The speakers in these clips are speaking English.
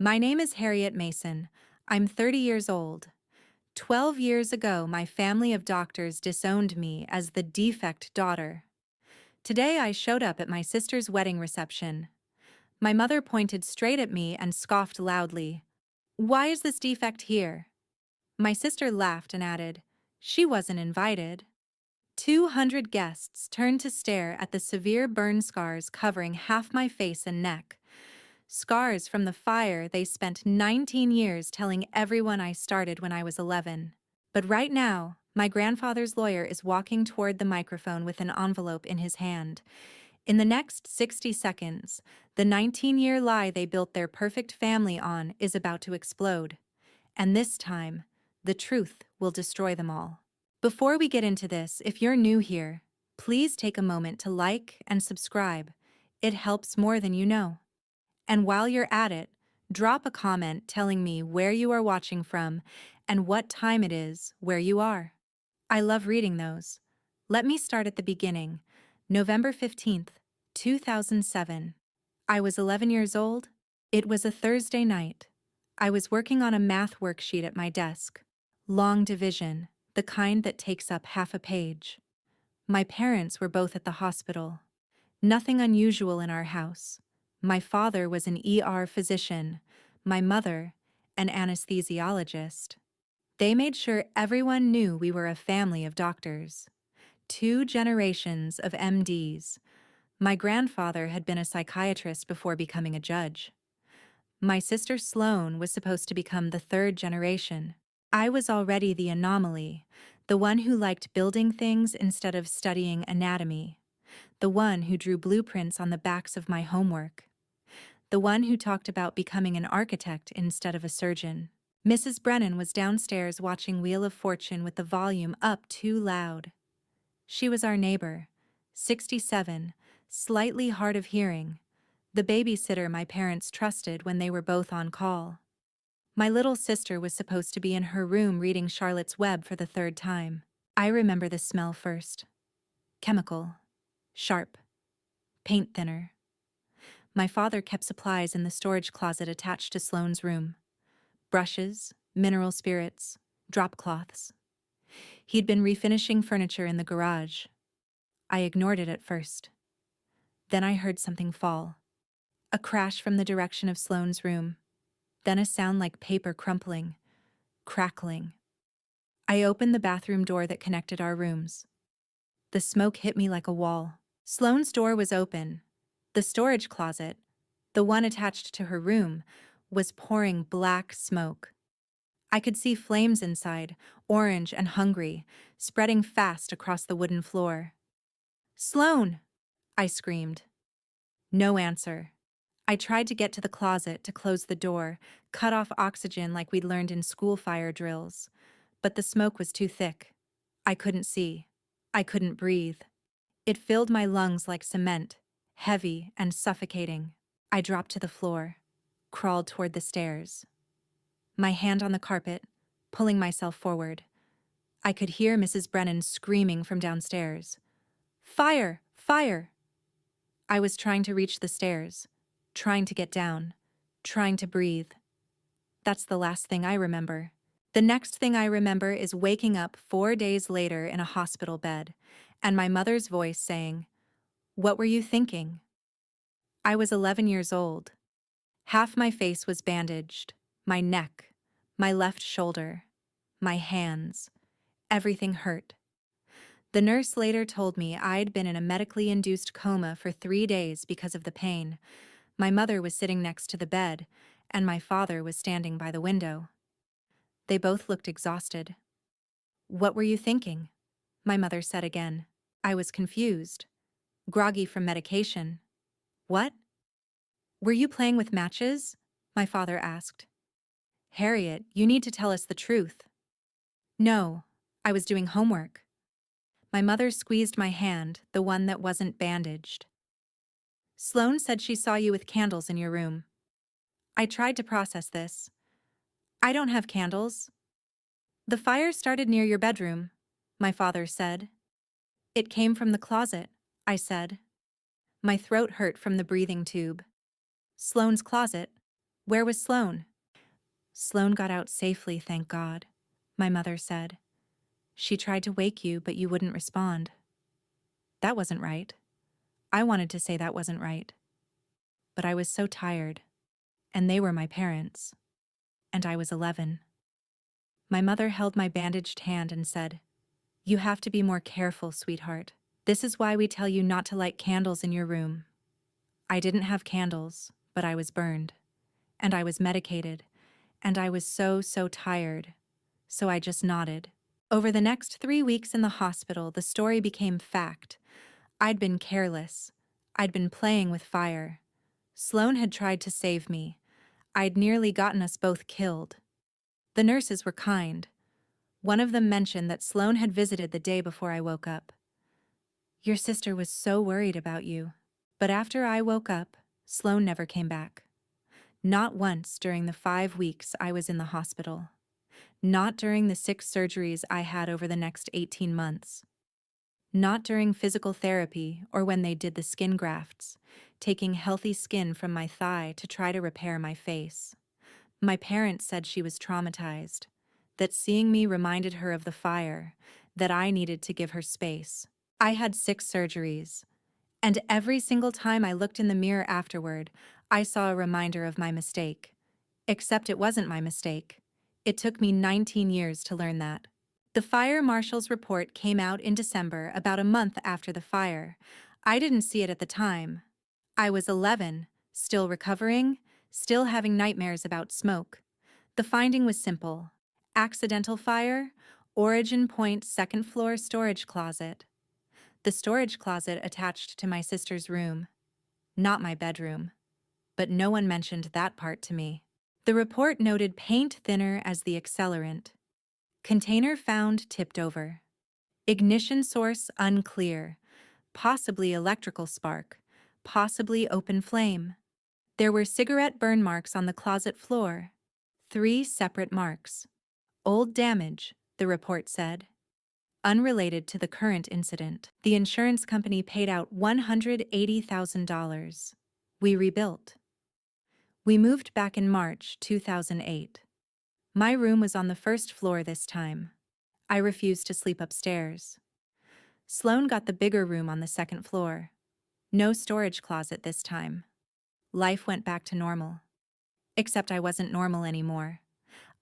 My name is Harriet Mason. I'm 30 years old. 12 years ago, my family of doctors disowned me as the defect daughter. Today, I showed up at my sister's wedding reception. My mother pointed straight at me and scoffed loudly. "Why is this defect here?" My sister laughed and added, "She wasn't invited." 200 guests turned to stare at the severe burn scars covering half my face and neck. Scars from the fire they spent 19 years telling everyone I started when I was 11. But right now, my grandfather's lawyer is walking toward the microphone with an envelope in his hand. In the next 60 seconds, the 19-year lie they built their perfect family on is about to explode. And this time, the truth will destroy them all. Before we get into this, if you're new here, please take a moment to like and subscribe. It helps more than you know. And while you're at it, drop a comment telling me where you are watching from and what time it is where you are. I love reading those. Let me start at the beginning. November 15th, 2007. I was 11 years old. It was a Thursday night. I was working on a math worksheet at my desk. Long division, the kind that takes up half a page. My parents were both at the hospital. Nothing unusual in our house. My father was an ER physician, my mother, an anesthesiologist. They made sure everyone knew we were a family of doctors. 2 generations of MDs. My grandfather had been a psychiatrist before becoming a judge. My sister Sloane was supposed to become the 3rd generation. I was already the anomaly, the one who liked building things instead of studying anatomy, the one who drew blueprints on the backs of my homework, the one who talked about becoming an architect instead of a surgeon. Mrs. Brennan was downstairs watching Wheel of Fortune with the volume up too loud. She was our neighbor, 67, slightly hard of hearing, the babysitter my parents trusted when they were both on call. My little sister was supposed to be in her room reading Charlotte's Web for the 3rd time. I remember the smell first. Chemical. Sharp. Paint thinner. My father kept supplies in the storage closet attached to Sloane's room. Brushes, mineral spirits, drop cloths. He'd been refinishing furniture in the garage. I ignored it at first. Then I heard something fall. A crash from the direction of Sloane's room. Then a sound like paper crumpling, crackling. I opened the bathroom door that connected our rooms. The smoke hit me like a wall. Sloane's door was open. The storage closet, the one attached to her room, was pouring black smoke. I could see flames inside, orange and hungry, spreading fast across the wooden floor. "Sloane!" I screamed. No answer. I tried to get to the closet to close the door, cut off oxygen like we'd learned in school fire drills. But the smoke was too thick. I couldn't see. I couldn't breathe. It filled my lungs like cement, heavy and suffocating. I dropped to the floor, crawled toward the stairs. My hand on the carpet, pulling myself forward. I could hear Mrs. Brennan screaming from downstairs. "Fire! Fire!" I was trying to reach the stairs, trying to get down, trying to breathe. That's the last thing I remember. The next thing I remember is waking up 4 days later in a hospital bed, and my mother's voice saying, "What were you thinking?" I was 11 years old. Half my face was bandaged, my neck, my left shoulder, my hands. Everything hurt. The nurse later told me I'd been in a medically induced coma for 3 days because of the pain. My mother was sitting next to the bed, and my father was standing by the window. They both looked exhausted. "What were you thinking?" my mother said again. I was confused. Groggy from medication. "What? Were you playing with matches?" my father asked. "Harriet, you need to tell us the truth." "No, I was doing homework." My mother squeezed my hand, the one that wasn't bandaged. "Sloane said she saw you with candles in your room." I tried to process this. "I don't have candles." "The fire started near your bedroom," my father said. "It came from the closet," I said. My throat hurt from the breathing tube. "Sloane's closet? Where was Sloan? Sloan got out safely, thank God, my mother said. She tried to wake you, but you wouldn't respond. That wasn't right. I wanted to say that wasn't right. But I was so tired. And they were my parents. And I was 11. My mother held my bandaged hand and said, "You have to be more careful, sweetheart. This is why we tell you not to light candles in your room." I didn't have candles, but I was burned. And I was medicated. And I was so tired. So I just nodded. Over the next 3 weeks in the hospital, the story became fact. I'd been careless. I'd been playing with fire. Sloan had tried to save me. I'd nearly gotten us both killed. The nurses were kind. One of them mentioned that Sloan had visited the day before I woke up. "Your sister was so worried about you." But after I woke up, Sloan never came back. Not once during the 5 weeks I was in the hospital. Not during the 6 surgeries I had over the next 18 months. Not during physical therapy or when they did the skin grafts, taking healthy skin from my thigh to try to repair my face. My parents said she was traumatized, that seeing me reminded her of the fire, that I needed to give her space. I had 6 surgeries, and every single time I looked in the mirror afterward, I saw a reminder of my mistake. Except it wasn't my mistake. It took me 19 years to learn that. The fire marshal's report came out in December, about a month after the fire. I didn't see it at the time. I was 11, still recovering, still having nightmares about smoke. The finding was simple. Accidental fire, origin point second floor storage closet. The storage closet attached to my sister's room. Not my bedroom. But no one mentioned that part to me. The report noted paint thinner as the accelerant. Container found tipped over. Ignition source unclear. Possibly electrical spark. Possibly open flame. There were cigarette burn marks on the closet floor. 3 separate marks. Old damage, the report said. Unrelated to the current incident. The insurance company paid out $180,000. We rebuilt. We moved back in March 2008. My room was on the first floor this time. I refused to sleep upstairs. Sloan got the bigger room on the second floor. No storage closet this time. Life went back to normal. Except I wasn't normal anymore.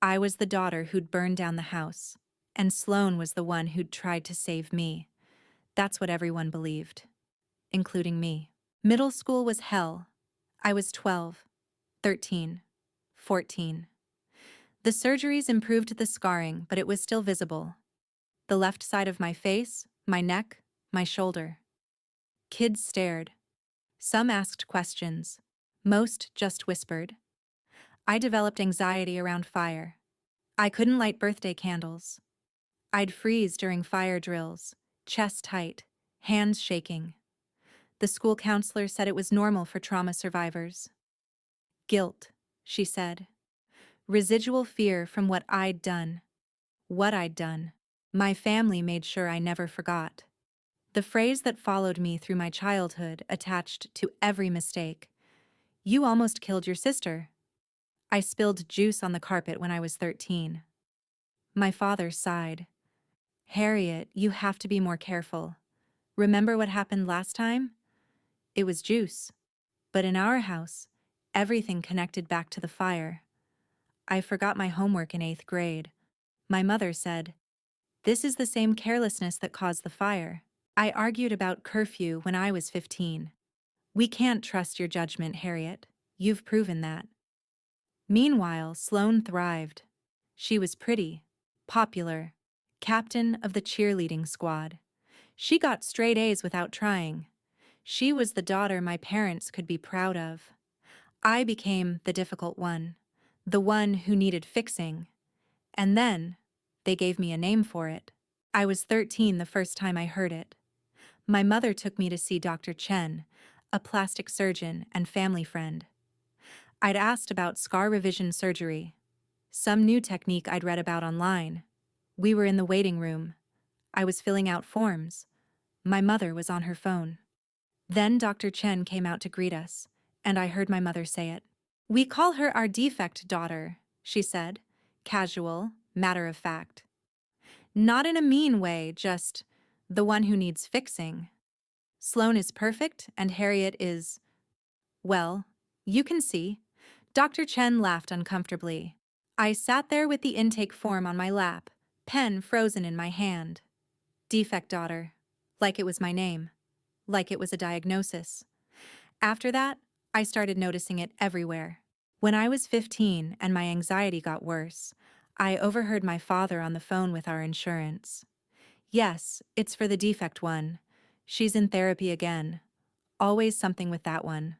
I was the daughter who'd burned down the house, and Sloan was the one who'd tried to save me. That's what everyone believed, including me. Middle school was hell. I was 12, 13, 14. The surgeries improved the scarring, but it was still visible. The left side of my face, my neck, my shoulder. Kids stared. Some asked questions. Most just whispered. I developed anxiety around fire. I couldn't light birthday candles. I'd freeze during fire drills, chest tight, hands shaking. The school counselor said it was normal for trauma survivors. Guilt, she said. Residual fear from what I'd done. What I'd done. My family made sure I never forgot. The phrase that followed me through my childhood attached to every mistake. "You almost killed your sister." I spilled juice on the carpet when I was 13. My father sighed. "Harriet, you have to be more careful. Remember what happened last time? It was juice. But in our house, everything connected back to the fire." I forgot my homework in 8th grade. My mother said, "This is the same carelessness that caused the fire." I argued about curfew when I was 15. "We can't trust your judgment, Harriet. You've proven that." Meanwhile, Sloan thrived. She was pretty, popular, captain of the cheerleading squad. She got straight A's without trying. She was the daughter my parents could be proud of. I became the difficult one, the one who needed fixing. And then, they gave me a name for it. I was 13 the first time I heard it. My mother took me to see Dr. Chen, a plastic surgeon and family friend. I'd asked about scar revision surgery, some new technique I'd read about online. We were in the waiting room. I was filling out forms. My mother was on her phone. Then Dr. Chen came out to greet us, and I heard my mother say it. We call her our defect daughter, she said, casual, matter of fact. Not in a mean way, just the one who needs fixing. Sloane is perfect and Harriet is, well, you can see. Dr. Chen laughed uncomfortably. I sat there with the intake form on my lap, pen frozen in my hand. Defect daughter. Like it was my name. Like it was a diagnosis. After that, I started noticing it everywhere. When I was 15 and my anxiety got worse, I overheard my father on the phone with our insurance. Yes, it's for the defect one. She's in therapy again. Always something with that one.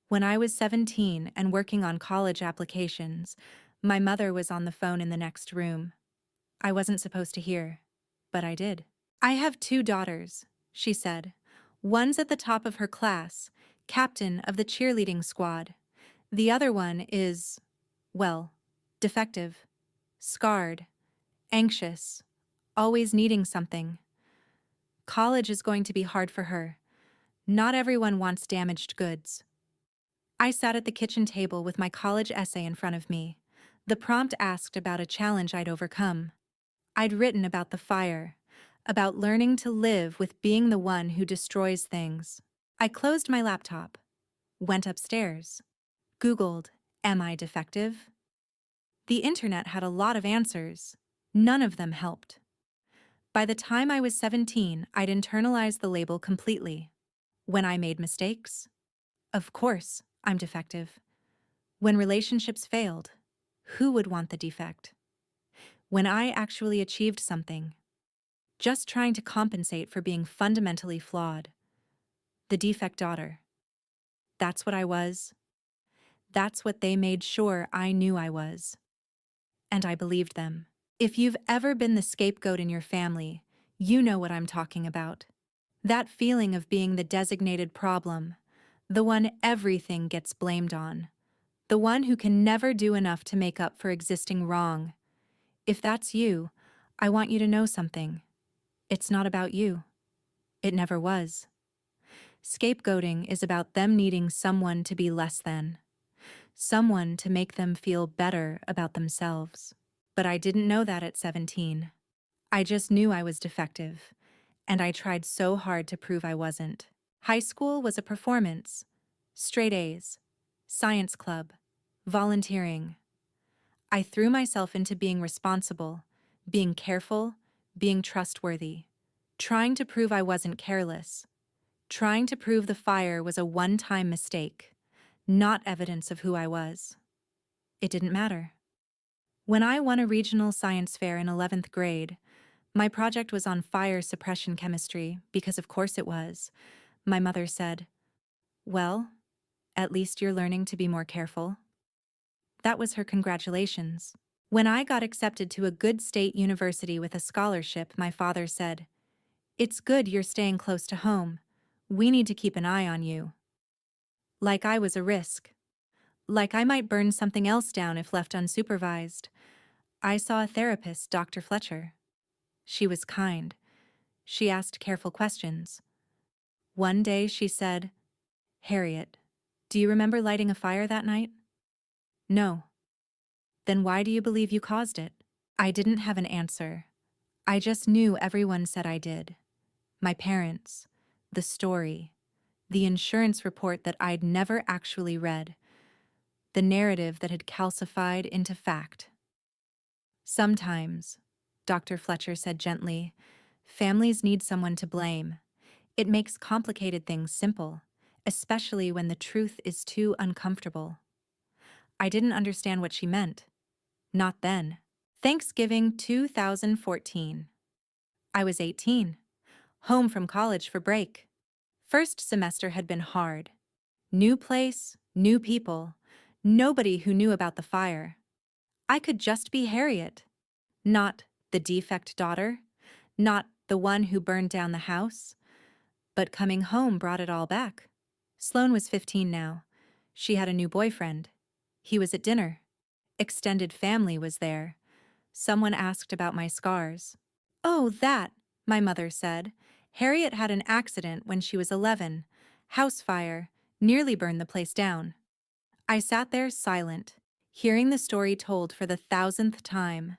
When I was 17 and working on college applications, my mother was on the phone in the next room. I wasn't supposed to hear, but I did. I have 2 daughters, she said. One's at the top of her class, captain of the cheerleading squad. The other one is, well, defective, scarred, anxious, always needing something. College is going to be hard for her. Not everyone wants damaged goods. I sat at the kitchen table with my college essay in front of me. The prompt asked about a challenge I'd overcome. I'd written about the fire, about learning to live with being the one who destroys things. I closed my laptop, went upstairs, Googled, "Am I defective?" The internet had a lot of answers. None of them helped. By the time I was 17, I'd internalized the label completely. When I made mistakes, of course, I'm defective. When relationships failed, who would want the defect? When I actually achieved something, just trying to compensate for being fundamentally flawed. The defect daughter. That's what I was. That's what they made sure I knew I was. And I believed them. If you've ever been the scapegoat in your family, you know what I'm talking about. That feeling of being the designated problem, the one everything gets blamed on, the one who can never do enough to make up for existing wrong. If that's you, I want you to know something. It's not about you. It never was. Scapegoating is about them needing someone to be less than, someone to make them feel better about themselves. But I didn't know that at 17. I just knew I was defective, and I tried so hard to prove I wasn't. High school was a performance. Straight A's, science club, volunteering. I threw myself into being responsible, being careful, being trustworthy, trying to prove I wasn't careless, trying to prove the fire was a one-time mistake, not evidence of who I was. It didn't matter. When I won a regional science fair in 11th grade, my project was on fire suppression chemistry, because of course it was. My mother said, "Well, at least you're learning to be more careful." That was her congratulations. When I got accepted to a good state university with a scholarship, my father said, "It's good you're staying close to home. We need to keep an eye on you." Like I was a risk. Like I might burn something else down if left unsupervised. I saw a therapist, Dr. Fletcher. She was kind. She asked careful questions. One day she said, "Harriet, do you remember lighting a fire that night?" "No." "Then why do you believe you caused it?" I didn't have an answer. I just knew everyone said I did. My parents, the story, the insurance report that I'd never actually read, the narrative that had calcified into fact. Sometimes, Dr. Fletcher said gently, families need someone to blame. It makes complicated things simple, especially when the truth is too uncomfortable. I didn't understand what she meant. Not then. Thanksgiving 2014. I was 18, home from college for break. First semester had been hard. New place, new people, nobody who knew about the fire. I could just be Harriet, not the defect daughter, not the one who burned down the house. But coming home brought it all back. Sloane was 15 now. She had a new boyfriend. He was at dinner. Extended family was there. Someone asked about my scars. "Oh, that," my mother said. "Harriet had an accident when she was 11. House fire. Nearly burned the place down." I sat there silent, hearing the story told for the thousandth time.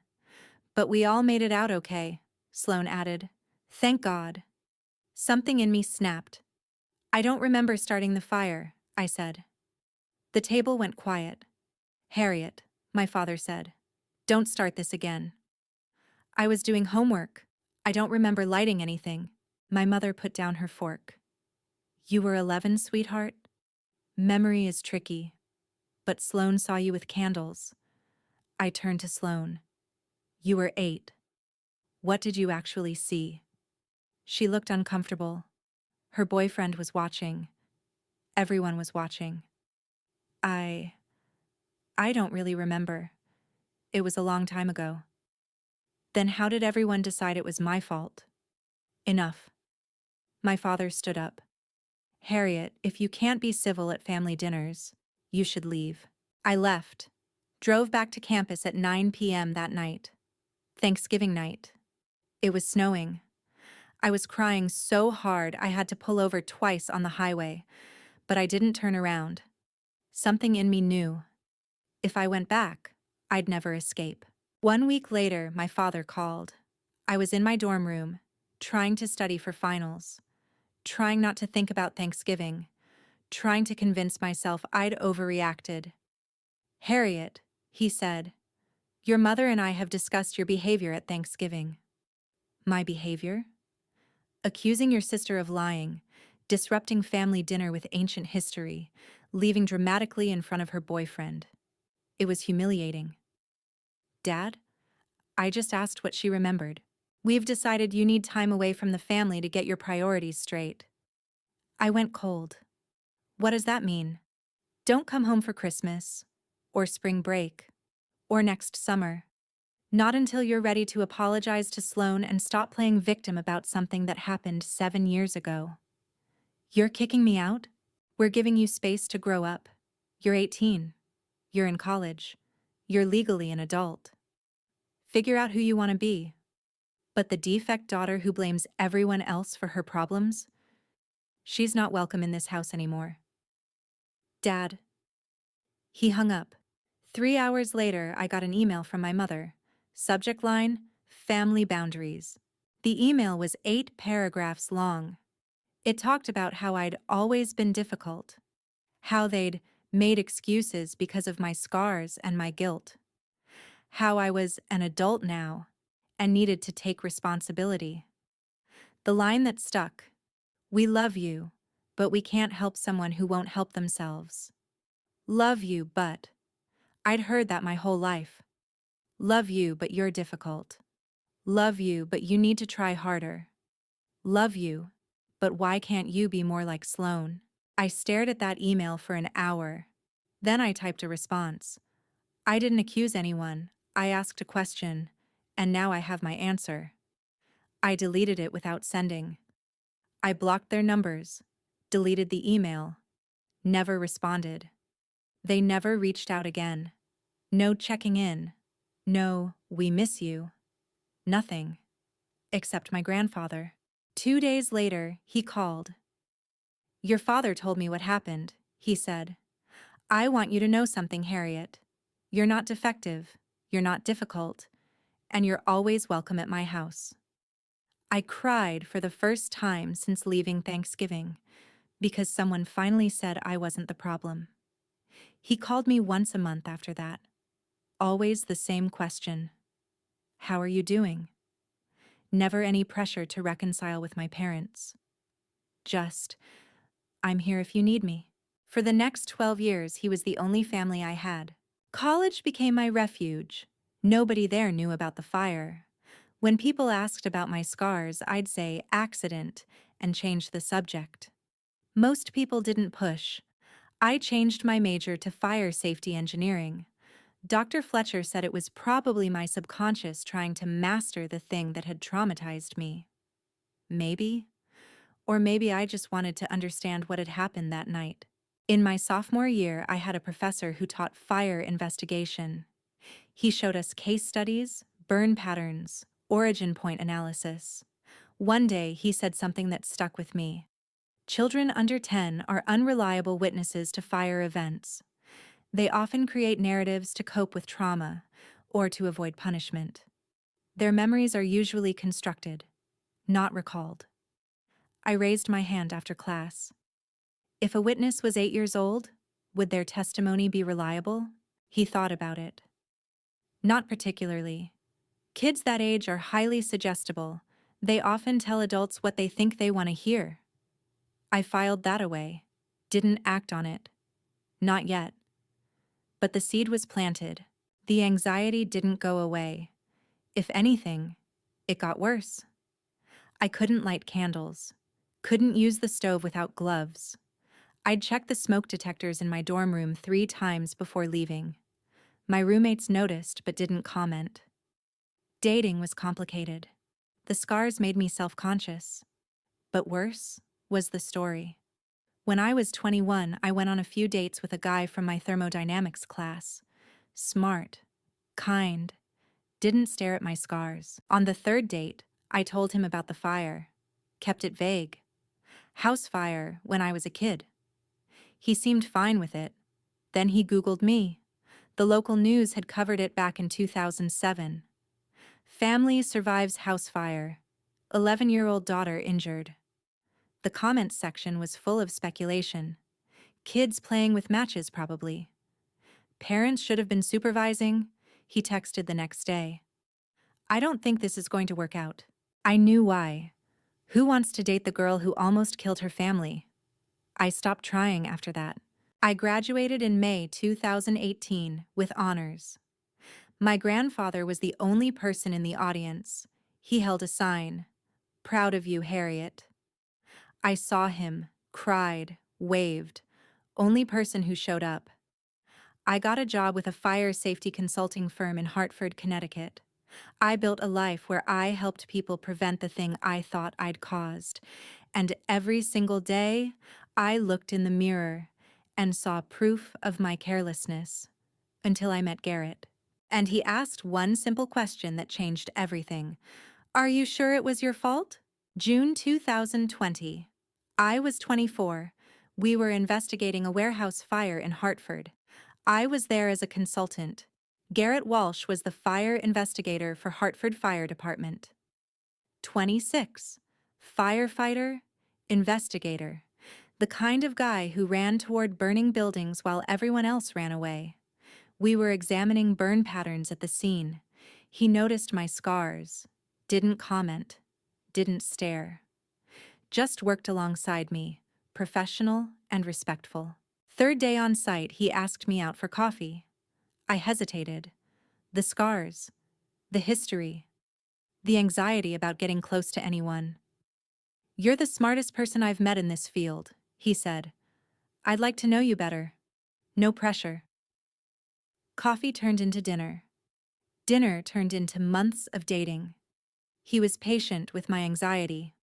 But we all made it out okay, Sloane added. Thank God. Something in me snapped. I don't remember starting the fire, I said. The table went quiet. Harriet, my father said. Don't start this again. I was doing homework. I don't remember lighting anything. My mother put down her fork. You were 11, sweetheart? Memory is tricky. But Sloane saw you with candles. I turned to Sloane. You were 8. What did you actually see? She looked uncomfortable. Her boyfriend was watching. Everyone was watching. I don't really remember. It was a long time ago. Then how did everyone decide it was my fault? Enough. My father stood up. Harriet, if you can't be civil at family dinners, you should leave. I left. Drove back to campus at 9 p.m. that night. Thanksgiving night. It was snowing. I was crying so hard I had to pull over twice on the highway, but I didn't turn around. Something in me knew. If I went back, I'd never escape. 1 week later, my father called. I was in my dorm room, trying to study for finals, trying not to think about Thanksgiving, trying to convince myself I'd overreacted. Harriet, he said, your mother and I have discussed your behavior at Thanksgiving. My behavior? Accusing your sister of lying, disrupting family dinner with ancient history, leaving dramatically in front of her boyfriend. It was humiliating. Dad? I just asked what she remembered. We've decided you need time away from the family to get your priorities straight. I went cold. What does that mean? Don't come home for Christmas, or spring break, or next summer. Not until you're ready to apologize to Sloane and stop playing victim about something that happened 7 years ago. You're kicking me out? We're giving you space to grow up. You're 18. You're in college. You're legally an adult. Figure out who you want to be. But the defect daughter who blames everyone else for her problems? She's not welcome in this house anymore. Dad. He hung up. 3 hours later, I got an email from my mother. Subject line, family boundaries. The email was 8 paragraphs long. It talked about how I'd always been difficult, how they'd made excuses because of my scars and my guilt, how I was an adult now and needed to take responsibility. The line that stuck, we love you, but we can't help someone who won't help themselves. Love you, but. I'd heard that my whole life. Love you, but you're difficult. Love you, but you need to try harder. Love you, but why can't you be more like Sloane? I stared at that email for an hour. Then I typed a response. I didn't accuse anyone, I asked a question, and now I have my answer. I deleted it without sending. I blocked their numbers, deleted the email, never responded. They never reached out again. No checking in. No, we miss you. Nothing. Except my grandfather. 2 days later, he called. Your father told me what happened, he said. I want you to know something, Harriet. You're not defective, you're not difficult, and you're always welcome at my house. I cried for the first time since leaving Thanksgiving, because someone finally said I wasn't the problem. He called me once a month after that. Always the same question. How are you doing? Never any pressure to reconcile with my parents. Just, I'm here if you need me. For the next 12 years, he was the only family I had. College became my refuge. Nobody there knew about the fire. When people asked about my scars, I'd say accident and change the subject. Most people didn't push. I changed my major to fire safety engineering. Dr. Fletcher said it was probably my subconscious trying to master the thing that had traumatized me. Maybe. Or maybe I just wanted to understand what had happened that night. In my sophomore year, I had a professor who taught fire investigation. He showed us case studies, burn patterns, origin point analysis. One day, he said something that stuck with me. Children under 10 are unreliable witnesses to fire events. They often create narratives to cope with trauma or to avoid punishment. Their memories are usually constructed, not recalled. I raised my hand after class. If a witness was 8 years old, would their testimony be reliable? He thought about it. Not particularly. Kids that age are highly suggestible. They often tell adults what they think they want to hear. I filed that away. Didn't act on it. Not yet. But the seed was planted. The anxiety didn't go away. If anything, it got worse. I couldn't light candles. Couldn't use the stove without gloves. I'd check the smoke detectors in my dorm room 3 times before leaving. My roommates noticed but didn't comment. Dating was complicated. The scars made me self-conscious. But worse was the story. When I was 21, I went on a few dates with a guy from my thermodynamics class. Smart, kind, didn't stare at my scars. On the 3rd date, I told him about the fire. Kept it vague. House fire when I was a kid. He seemed fine with it. Then he Googled me. The local news had covered it back in 2007. Family survives house fire. 11-year-old daughter injured. The comments section was full of speculation. Kids playing with matches, probably. Parents should have been supervising, he texted the next day. I don't think this is going to work out. I knew why. Who wants to date the girl who almost killed her family? I stopped trying after that. I graduated in May 2018 with honors. My grandfather was the only person in the audience. He held a sign, "Proud of you, Harriet." I saw him, cried, waved. Only person who showed up. I got a job with a fire safety consulting firm in Hartford, Connecticut. I built a life where I helped people prevent the thing I thought I'd caused. And every single day, I looked in the mirror and saw proof of my carelessness. Until I met Garrett. And he asked one simple question that changed everything. Are you sure it was your fault? June 2020. I was 24. We were investigating a warehouse fire in Hartford. I was there as a consultant. Garrett Walsh was the fire investigator for Hartford Fire Department. 26. Firefighter, investigator. The kind of guy who ran toward burning buildings while everyone else ran away. We were examining burn patterns at the scene. He noticed my scars. Didn't comment. Didn't stare. Just worked alongside me, professional and respectful. 3rd day on site, he asked me out for coffee. I hesitated. The scars. The history. The anxiety about getting close to anyone. You're the smartest person I've met in this field, he said. I'd like to know you better. No pressure. Coffee turned into dinner. Dinner turned into months of dating. He was patient with my anxiety.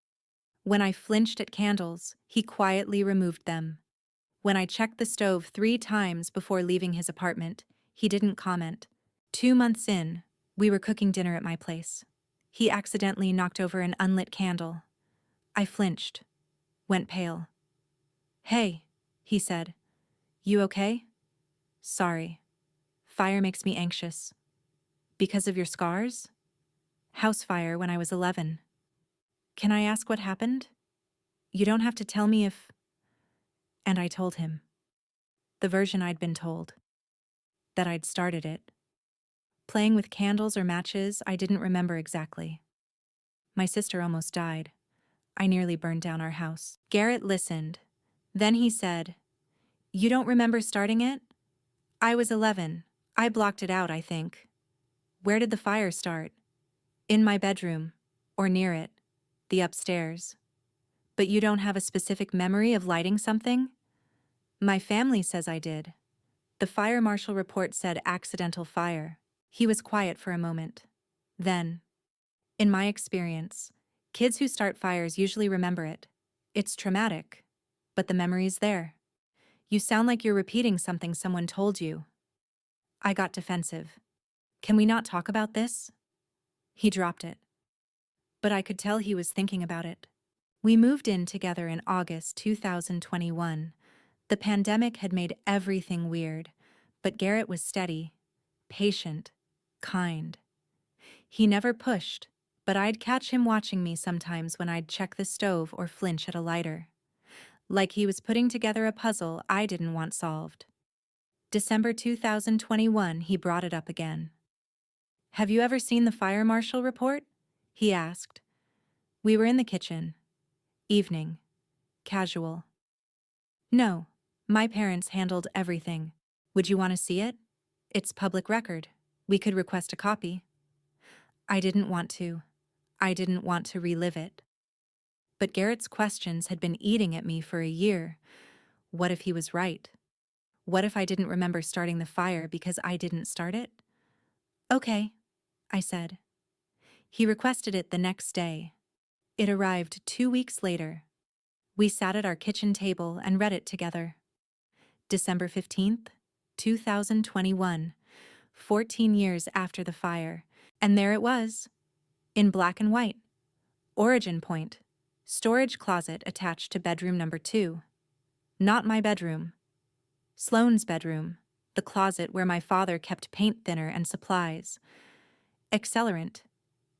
When I flinched at candles, he quietly removed them. When I checked the stove 3 times before leaving his apartment, he didn't comment. 2 months in, we were cooking dinner at my place. He accidentally knocked over an unlit candle. I flinched, went pale. Hey, he said. You okay? Sorry. Fire makes me anxious. Because of your scars? House fire when I was 11. Can I ask what happened? You don't have to tell me if... And I told him. The version I'd been told. That I'd started it. Playing with candles or matches, I didn't remember exactly. My sister almost died. I nearly burned down our house. Garrett listened. Then he said, You don't remember starting it? I was 11. I blocked it out, I think. Where did the fire start? In my bedroom. Or near it. The upstairs. But you don't have a specific memory of lighting something? My family says I did. The fire marshal report said accidental fire. He was quiet for a moment. Then, in my experience, kids who start fires usually remember it. It's traumatic, but the memory's there. You sound like you're repeating something someone told you. I got defensive. Can we not talk about this? He dropped it. But I could tell he was thinking about it. We moved in together in August 2021. The pandemic had made everything weird, But Garrett was steady, patient, kind. He never pushed, but I'd catch him watching me sometimes when I'd check the stove or flinch at a lighter. Like he was putting together a puzzle I didn't want solved. December 2021, he brought it up again. "Have you ever seen the fire marshal report?" he asked. We were in the kitchen. Evening. Casual. "No. My parents handled everything. Would you want to see it? It's public record. We could request a copy." I didn't want to. I didn't want to relive it. But Garrett's questions had been eating at me for a year. What if he was right? What if I didn't remember starting the fire because I didn't start it? "Okay," I said. He requested it the next day. It arrived 2 weeks later. We sat at our kitchen table and read it together. December 15th, 2021, 14 years after the fire. And there it was, in black and white. Origin point. Storage closet attached to bedroom number 2. Not my bedroom. Sloane's bedroom, the closet where my father kept paint thinner and supplies. Accelerant.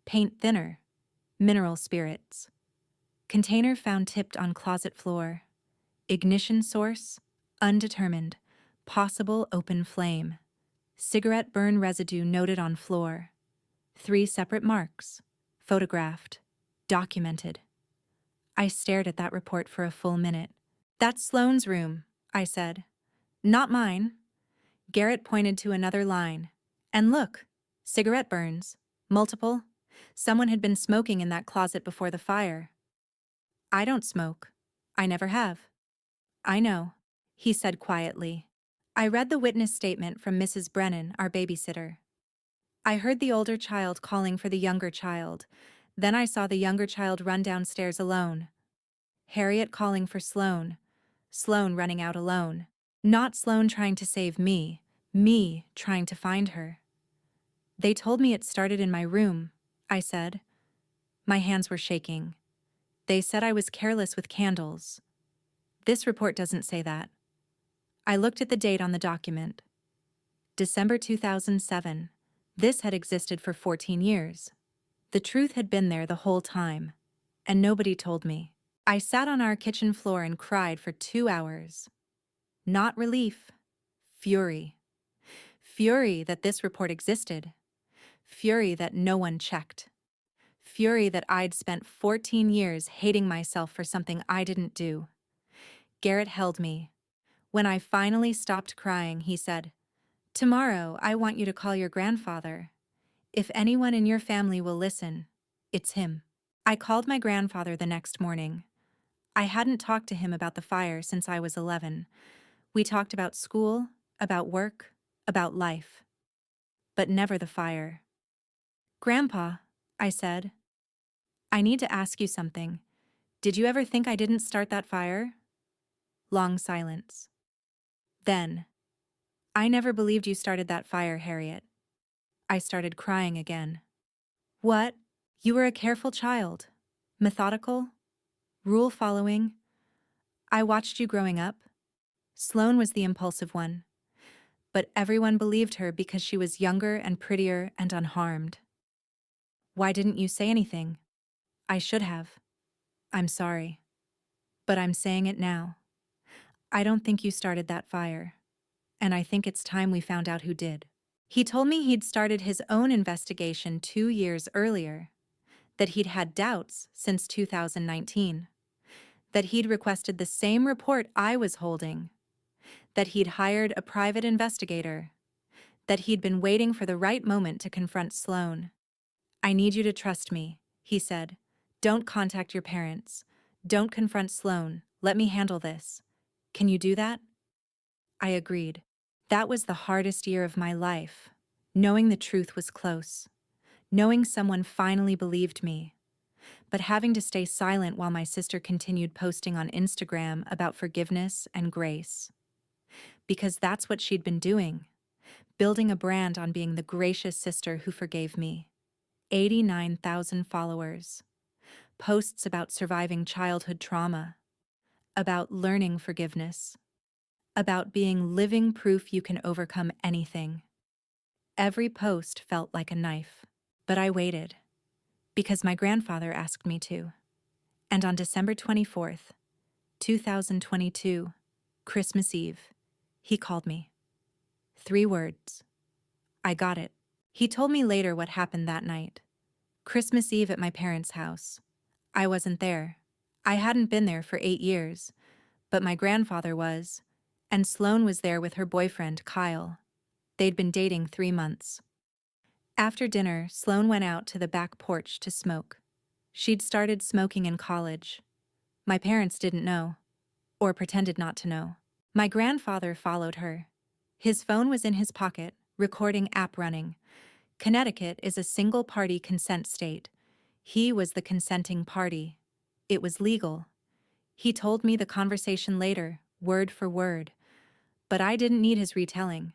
Paint thinner. Mineral spirits. Container found tipped on closet floor. Ignition source, undetermined. Possible open flame. Cigarette burn residue noted on floor. 3 separate marks. Photographed. Documented. I stared at that report for a full minute. "That's Sloane's room," I said. "Not mine." Garrett pointed to another line. "And look, cigarette burns. Multiple. Someone had been smoking in that closet before the fire." "I don't smoke. I never have." "I know," he said quietly. I read the witness statement from Mrs. Brennan, our babysitter. I heard the older child calling for the younger child. Then I saw the younger child run downstairs alone. Harriet calling for Sloane. Sloane running out alone. Not Sloane trying to save me trying to find her. "They told me it started in my room," I said. My hands were shaking. "They said I was careless with candles." "This report doesn't say that." I looked at the date on the document. December 2007. This had existed for 14 years. The truth had been there the whole time. And nobody told me. I sat on our kitchen floor and cried for 2 hours. Not relief. Fury. Fury that this report existed. Fury that no one checked. Fury that I'd spent 14 years hating myself for something I didn't do. Garrett held me. When I finally stopped crying, he said, "Tomorrow, I want you to call your grandfather. If anyone in your family will listen, it's him." I called my grandfather the next morning. I hadn't talked to him about the fire since I was 11. We talked about school, about work, about life. But never the fire. "Grandpa," I said, "I need to ask you something. Did you ever think I didn't start that fire?" Long silence. Then, "I never believed you started that fire, Harriet." I started crying again. "What? You were a careful child. Methodical. Rule-following. I watched you growing up. Sloane was the impulsive one. But everyone believed her because she was younger and prettier and unharmed. Why didn't you say anything?" "I should have. I'm sorry. But I'm saying it now. I don't think you started that fire. And I think it's time we found out who did." He told me he'd started his own investigation 2 years earlier, that he'd had doubts since 2019, that he'd requested the same report I was holding, that he'd hired a private investigator, that he'd been waiting for the right moment to confront Sloane. "I need you to trust me," he said. "Don't contact your parents. Don't confront Sloane. Let me handle this. Can you do that?" I agreed. That was the hardest year of my life, knowing the truth was close, knowing someone finally believed me, but having to stay silent while my sister continued posting on Instagram about forgiveness and grace. Because that's what she'd been doing, building a brand on being the gracious sister who forgave me. 89,000 followers. Posts about surviving childhood trauma, about learning forgiveness. about being living proof you can overcome anything. Every post felt like a knife. But I waited, because my grandfather asked me to. And on December 24th, 2022, Christmas Eve, he called me. 3 words. I got it. He told me later what happened that night. Christmas Eve at my parents' house. I wasn't there. I hadn't been there for 8 years, but my grandfather was, and Sloane was there with her boyfriend, Kyle. They'd been dating 3 months. After dinner, Sloane went out to the back porch to smoke. She'd started smoking in college. My parents didn't know, or pretended not to know. My grandfather followed her. His phone was in his pocket, recording app running. Connecticut is a single-party consent state. He was the consenting party. It was legal. He told me the conversation later, word for word. But I didn't need his retelling,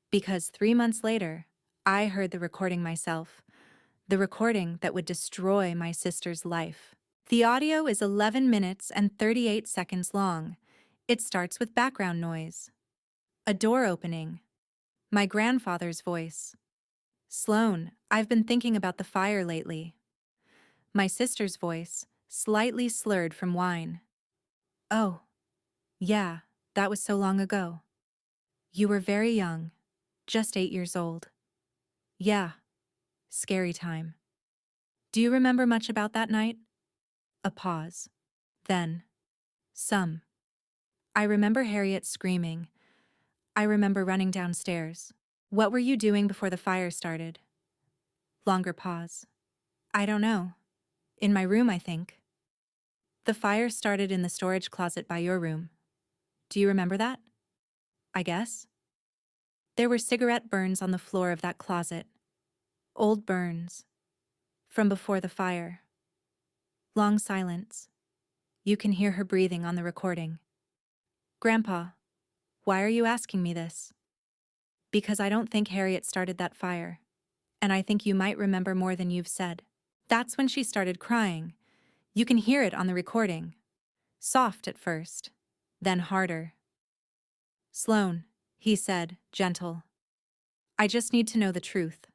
because 3 months later, I heard the recording myself. The recording that would destroy my sister's life. The audio is 11 minutes and 38 seconds long. It starts with background noise. A door opening. My grandfather's voice. Sloane, I've been thinking about the fire lately. My sister's voice, slightly slurred from wine. Oh, yeah, that was so long ago. You were very young, just 8 years old. Yeah, scary time. Do you remember much about that night? A pause. Then, some. I remember Harriet screaming. I remember running downstairs. What were you doing before the fire started? Longer pause. I don't know. In my room, I think. The fire started in the storage closet by your room. Do you remember that? I guess. There were cigarette burns on the floor of that closet. Old burns. From before the fire. Long silence. You can hear her breathing on the recording. Grandpa, why are you asking me this? Because I don't think Harriet started that fire. And I think you might remember more than you've said. That's when she started crying. You can hear it on the recording. Soft at first, then harder. Sloane, he said, gentle. I just need to know the truth.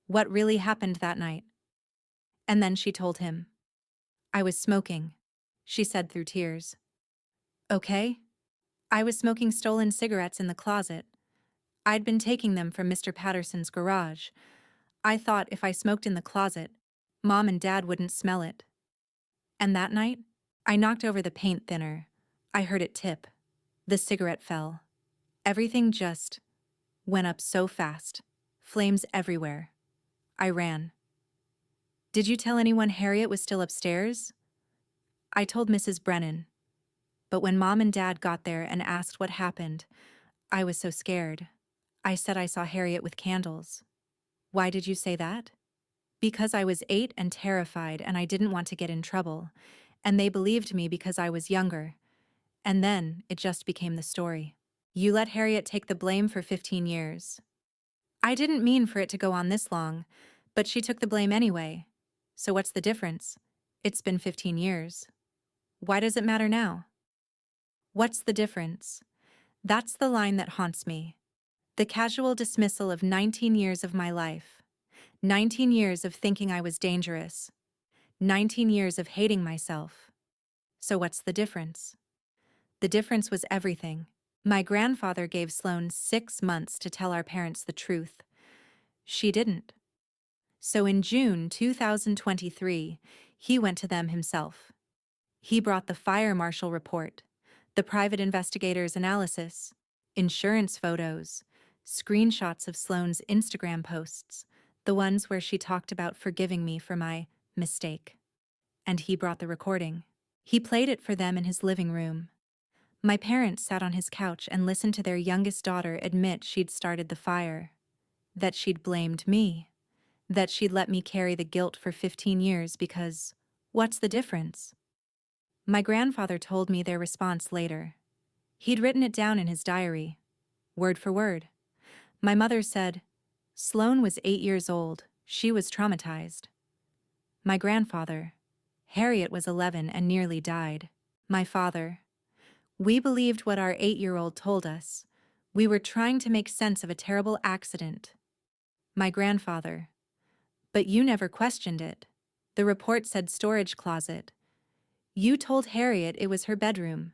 What really happened that night? And then she told him. I was smoking, she said through tears. Okay? I was smoking stolen cigarettes in the closet. I'd been taking them from Mr. Patterson's garage. I thought if I smoked in the closet, Mom and Dad wouldn't smell it. And that night, I knocked over the paint thinner. I heard it tip. The cigarette fell. Everything just went up so fast. Flames everywhere. I ran. Did you tell anyone Harriet was still upstairs? I told Mrs. Brennan. But when Mom and Dad got there and asked what happened, I was so scared. I said I saw Harriet with candles. Why did you say that? Because I was 8 and terrified and I didn't want to get in trouble. And they believed me because I was younger. And then it just became the story. You let Harriet take the blame for 15 years. I didn't mean for it to go on this long, but she took the blame anyway. So what's the difference? It's been 15 years. Why does it matter now? What's the difference? That's the line that haunts me. The casual dismissal of 19 years of my life. 19 years of thinking I was dangerous. 19 years of hating myself. So what's the difference? The difference was everything. My grandfather gave Sloane 6 months to tell our parents the truth. She didn't. So in June 2023, he went to them himself. He brought the fire marshal report, the private investigator's analysis, insurance photos, screenshots of Sloane's Instagram posts, the ones where she talked about forgiving me for my mistake. And he brought the recording. He played it for them in his living room. My parents sat on his couch and listened to their youngest daughter admit she'd started the fire, that she'd blamed me, that she'd let me carry the guilt for 15 years because, what's the difference? My grandfather told me their response later. He'd written it down in his diary, word for word. My mother said, Sloane was 8 years old. She was traumatized. My grandfather, Harriet was 11 and nearly died. My father, We believed what our 8-year-old told us. We were trying to make sense of a terrible accident. My grandfather. But you never questioned it. The report said storage closet. You told Harriet it was her bedroom.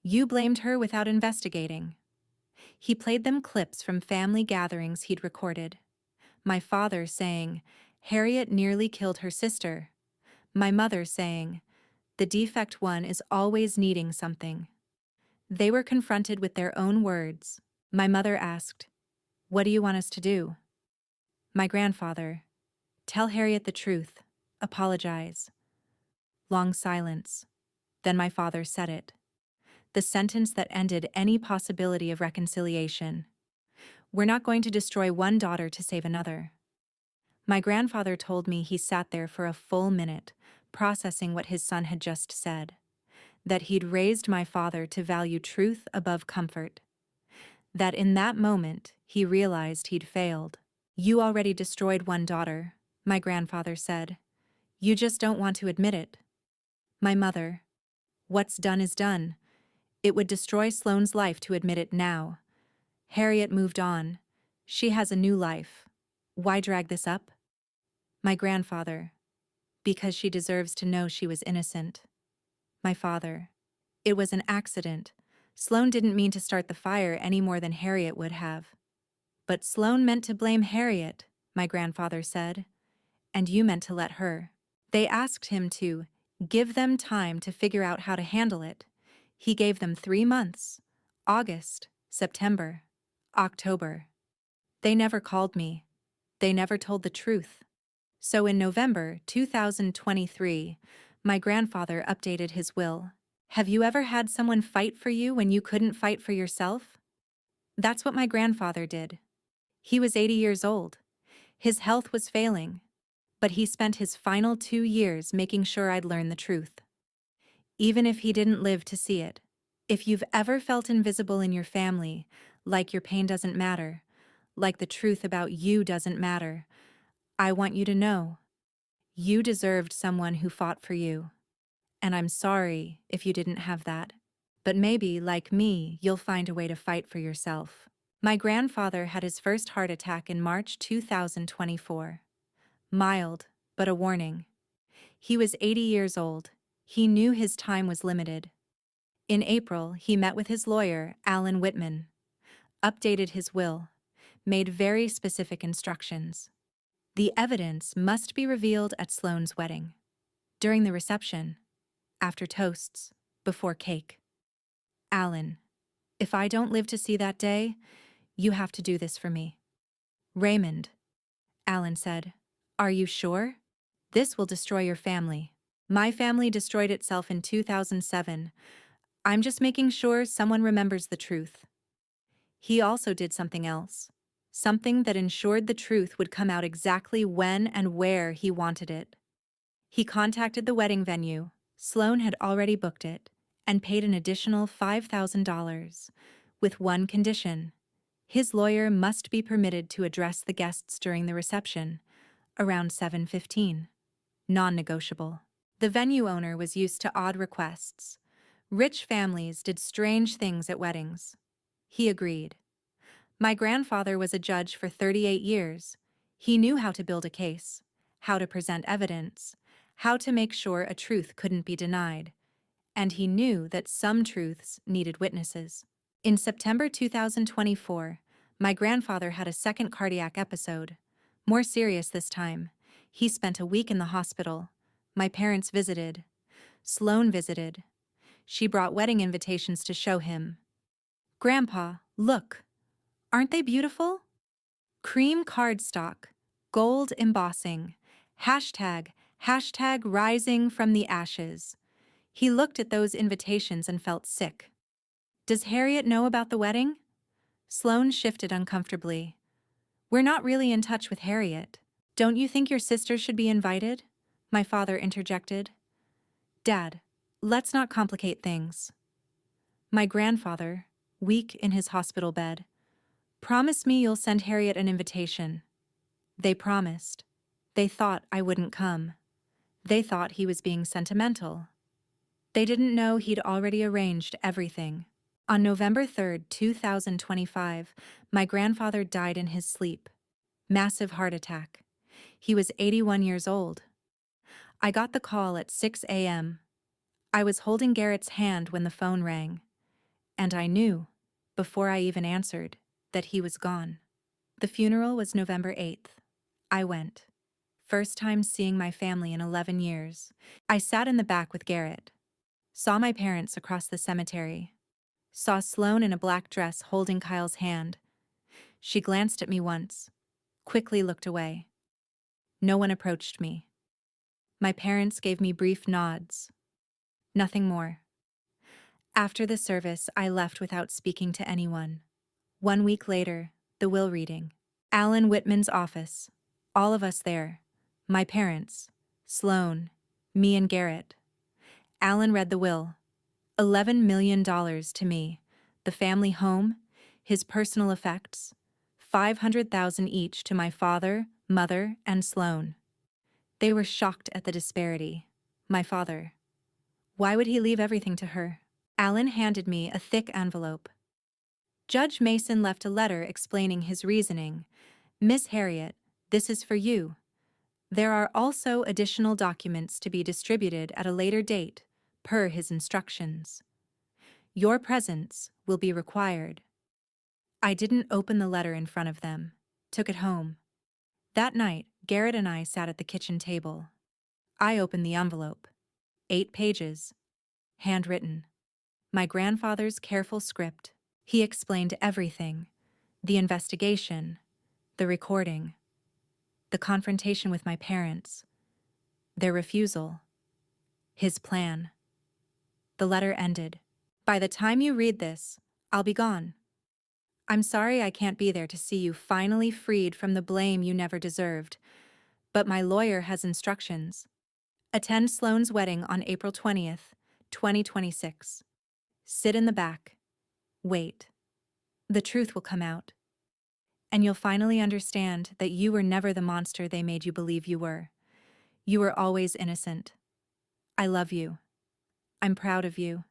You blamed her without investigating. He played them clips from family gatherings he'd recorded. My father saying, "Harriet nearly killed her sister." My mother saying, "The defect one is always needing something." They were confronted with their own words. My mother asked, "What do you want us to do?" My grandfather, "Tell Harriet the truth. Apologize." Long silence. Then my father said it. The sentence that ended any possibility of reconciliation. "We're not going to destroy one daughter to save another." My grandfather told me he sat there for a full minute, processing what his son had just said. That he'd raised my father to value truth above comfort. That in that moment, he realized he'd failed. "You already destroyed one daughter," my grandfather said. "You just don't want to admit it." My mother, "What's done is done. It would destroy Sloane's life to admit it now. Harriet moved on. She has a new life. Why drag this up?" My grandfather, "Because she deserves to know she was innocent." My father, "It was an accident. Sloane didn't mean to start the fire any more than Harriet would have." "But Sloane meant to blame Harriet," my grandfather said. "And you meant to let her." They asked him to give them time to figure out how to handle it. He gave them 3 months: August, September, October. They never called me. They never told the truth. So in November 2023, my grandfather updated his will. "Have you ever had someone fight for you when you couldn't fight for yourself?" That's what my grandfather did. He was 80 years old. His health was failing. But he spent his final 2 years making sure I'd learn the truth. Even if he didn't live to see it. If you've ever felt invisible in your family, like your pain doesn't matter, like the truth about you doesn't matter, I want you to know. You deserved someone who fought for you. And I'm sorry if you didn't have that. But maybe, like me, you'll find a way to fight for yourself. My grandfather had his first heart attack in March 2024. Mild, but a warning. He was 80 years old. He knew his time was limited. In April, he met with his lawyer, Alan Whitman, updated his will, made very specific instructions. The evidence must be revealed at Sloane's wedding, during the reception, after toasts, before cake. "Alan, if I don't live to see that day, you have to do this for me." "Raymond," Alan said, "are you sure? This will destroy your family. My family destroyed itself in 2007. I'm just making sure someone remembers the truth." He also did something else. Something that ensured the truth would come out exactly when and where he wanted it. He contacted the wedding venue. Sloane had already booked it, and paid an additional $5,000, with one condition. His lawyer must be permitted to address the guests during the reception, around 7:15. Non-negotiable. The venue owner was used to odd requests. Rich families did strange things at weddings. He agreed. My grandfather was a judge for 38 years. He knew how to build a case, how to present evidence, how to make sure a truth couldn't be denied. And he knew that some truths needed witnesses. In September 2024, my grandfather had a second cardiac episode. More serious this time. He spent a week in the hospital. My parents visited. Sloane visited. She brought wedding invitations to show him. "Grandpa, look. Aren't they beautiful? Cream cardstock, gold embossing, hashtag rising from the ashes." He looked at those invitations and felt sick. "Does Harriet know about the wedding?" Sloane shifted uncomfortably. "We're not really in touch with Harriet." "Don't you think your sister should be invited?" my father interjected. "Dad, let's not complicate things." My grandfather, weak in his hospital bed, "Promise me you'll send Harriet an invitation." They promised. They thought I wouldn't come. They thought he was being sentimental. They didn't know he'd already arranged everything. On November 3rd, 2025, my grandfather died in his sleep. Massive heart attack. He was 81 years old. I got the call at 6 a.m. I was holding Garrett's hand when the phone rang, and I knew, before I even answered, that he was gone. The funeral was November 8th. I went. First time seeing my family in 11 years. I sat in the back with Garrett. Saw my parents across the cemetery. Saw Sloane in a black dress holding Kyle's hand. She glanced at me once, quickly looked away. No one approached me. My parents gave me brief nods. Nothing more. After the service, I left without speaking to anyone. 1 week later, the will reading. Alan Whitman's office. All of us there. My parents, Sloane, me and Garrett. Alan read the will. $11 million to me, the family home, his personal effects, $500,000 each to my father, mother, and Sloane. They were shocked at the disparity. My father. Why would he leave everything to her? Alan handed me a thick envelope. Judge Mason left a letter explaining his reasoning. Miss Harriet, this is for you. There are also additional documents to be distributed at a later date, per his instructions. Your presence will be required. I didn't open the letter in front of them. Took it home. That night, Garrett and I sat at the kitchen table. I opened the envelope. 8 pages. Handwritten. My grandfather's careful script. He explained everything. The investigation. The recording. The confrontation with my parents. Their refusal. His plan. The letter ended. By the time you read this, I'll be gone. I'm sorry I can't be there to see you finally freed from the blame you never deserved, but my lawyer has instructions. Attend Sloane's wedding on April 20th, 2026. Sit in the back. Wait. The truth will come out. And you'll finally understand that you were never the monster they made you believe you were. You were always innocent. I love you. I'm proud of you.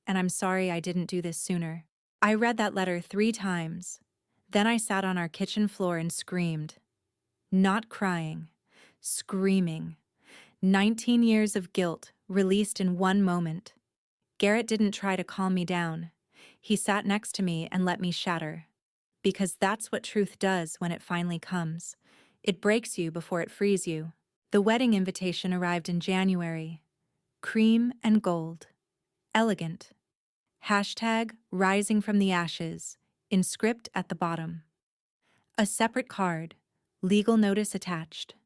And I'm sorry I didn't do this sooner. I read that letter 3 times. Then I sat on our kitchen floor and screamed. Not crying. Screaming. 19 years of guilt released in one moment. Garrett didn't try to calm me down. He sat next to me and let me shatter. Because that's what truth does when it finally comes. It breaks you before it frees you. The wedding invitation arrived in January. Cream and gold. Elegant. Hashtag rising from the ashes, in script at the bottom. A separate card, legal notice attached.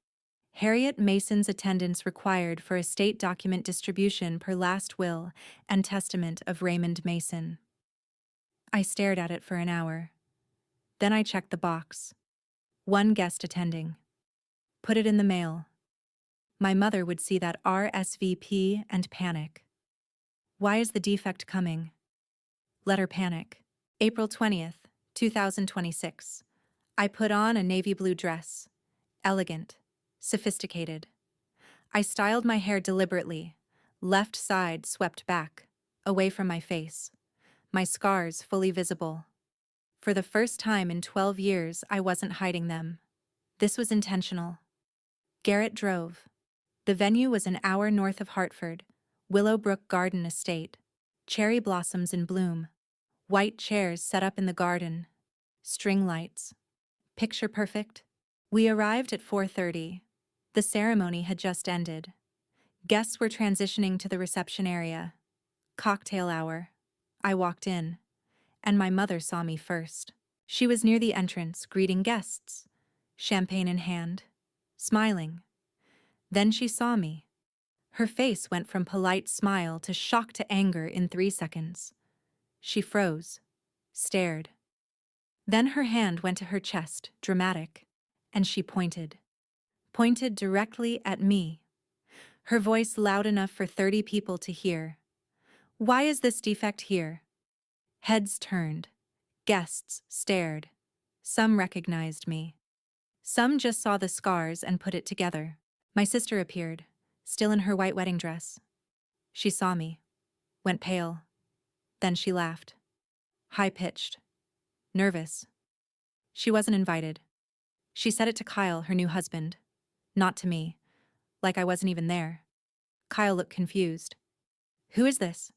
Harriet Mason's attendance required for estate document distribution per last will and testament of Raymond Mason. I stared at it for an hour. Then I checked the box. 1 guest attending. Put it in the mail. My mother would see that RSVP and panic. Why is the defect coming? Let her panic. April 20th, 2026. I put on a navy blue dress. Elegant. Sophisticated. I styled my hair deliberately. Left side swept back, away from my face. My scars fully visible. For the first time in 12 years, I wasn't hiding them. This was intentional. Garrett drove. The venue was an hour north of Hartford, Willowbrook Garden Estate. Cherry blossoms in bloom. White chairs set up in the garden. String lights. Picture perfect. We arrived at 4:30. The ceremony had just ended. Guests were transitioning to the reception area. Cocktail hour. I walked in, and my mother saw me first. She was near the entrance, greeting guests, champagne in hand, smiling. Then she saw me. Her face went from polite smile to shock to anger in 3 seconds. She froze, stared. Then her hand went to her chest, dramatic, and she pointed. Pointed directly at me. Her voice loud enough for 30 people to hear. Why is this defect here? Heads turned. Guests stared. Some recognized me. Some just saw the scars and put it together. My sister appeared, still in her white wedding dress. She saw me, went pale. Then she laughed. High-pitched. Nervous. She wasn't invited. She said it to Kyle, her new husband. Not to me. Like I wasn't even there. Kyle looked confused. Who is this?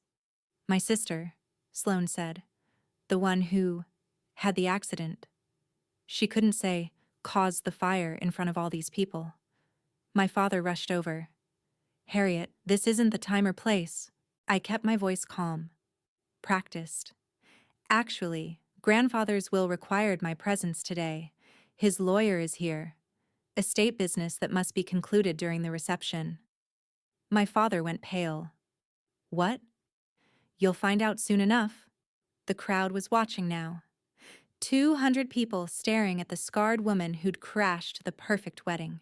My sister, Sloane said. The one who had the accident. She couldn't say, caused the fire in front of all these people. My father rushed over. Harriet, this isn't the time or place. I kept my voice calm. Practiced. Actually, grandfather's will required my presence today. His lawyer is here. Estate business that must be concluded during the reception. My father went pale. What? You'll find out soon enough. The crowd was watching now. 200 people staring at the scarred woman who'd crashed the perfect wedding.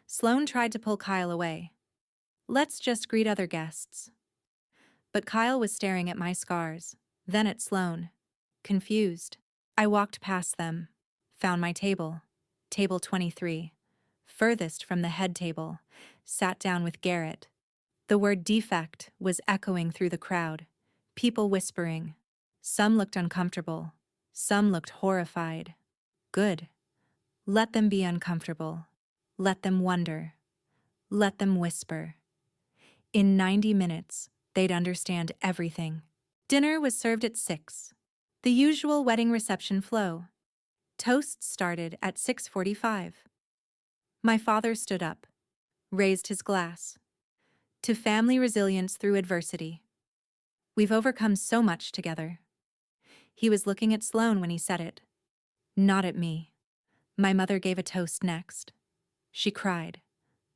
Sloane tried to pull Kyle away. Let's just greet other guests. But Kyle was staring at my scars, then at Sloane. Confused. I walked past them. Found my table. Table 23. Furthest from the head table. Sat down with Garrett. The word defect was echoing through the crowd. People whispering. Some looked uncomfortable. Some looked horrified. Good. Let them be uncomfortable. Let them wonder. Let them whisper. In 90 minutes, they'd understand everything. Dinner was served at 6. The usual wedding reception flow. Toasts started at 6:45. My father stood up, raised his glass. To family resilience through adversity. We've overcome so much together. He was looking at Sloane when he said it. Not at me. My mother gave a toast next. She cried.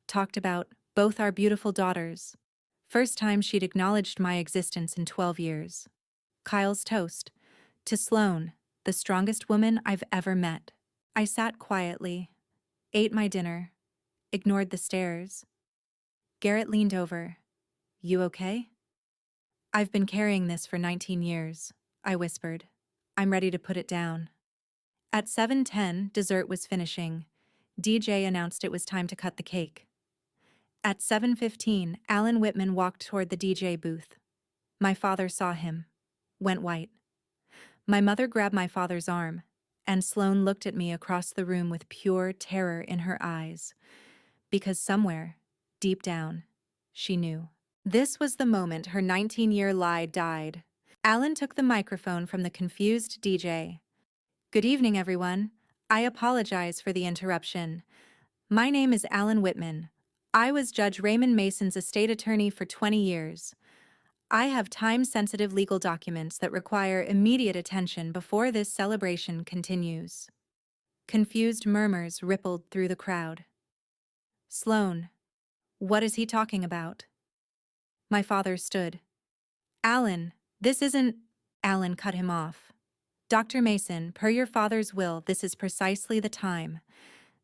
Talked about both our beautiful daughters. First time she'd acknowledged my existence in 12 years. Kyle's toast. To Sloane, the strongest woman I've ever met. I sat quietly, ate my dinner, ignored the stares. Garrett leaned over. You okay? I've been carrying this for 19 years, I whispered. I'm ready to put it down. At 7:10, dessert was finishing. DJ announced it was time to cut the cake. At 7:15, Alan Whitman walked toward the DJ booth. My father saw him. Went white. My mother grabbed my father's arm, and Sloane looked at me across the room with pure terror in her eyes. Because somewhere, deep down, she knew. This was the moment her 19-year lie died. Alan took the microphone from the confused DJ. Good evening, everyone. I apologize for the interruption. My name is Alan Whitman. I was Judge Raymond Mason's estate attorney for 20 years. I have time-sensitive legal documents that require immediate attention before this celebration continues. Confused murmurs rippled through the crowd. Sloane, what is he talking about? My father stood. Alan, this isn't... Alan cut him off. Dr. Mason, per your father's will, this is precisely the time.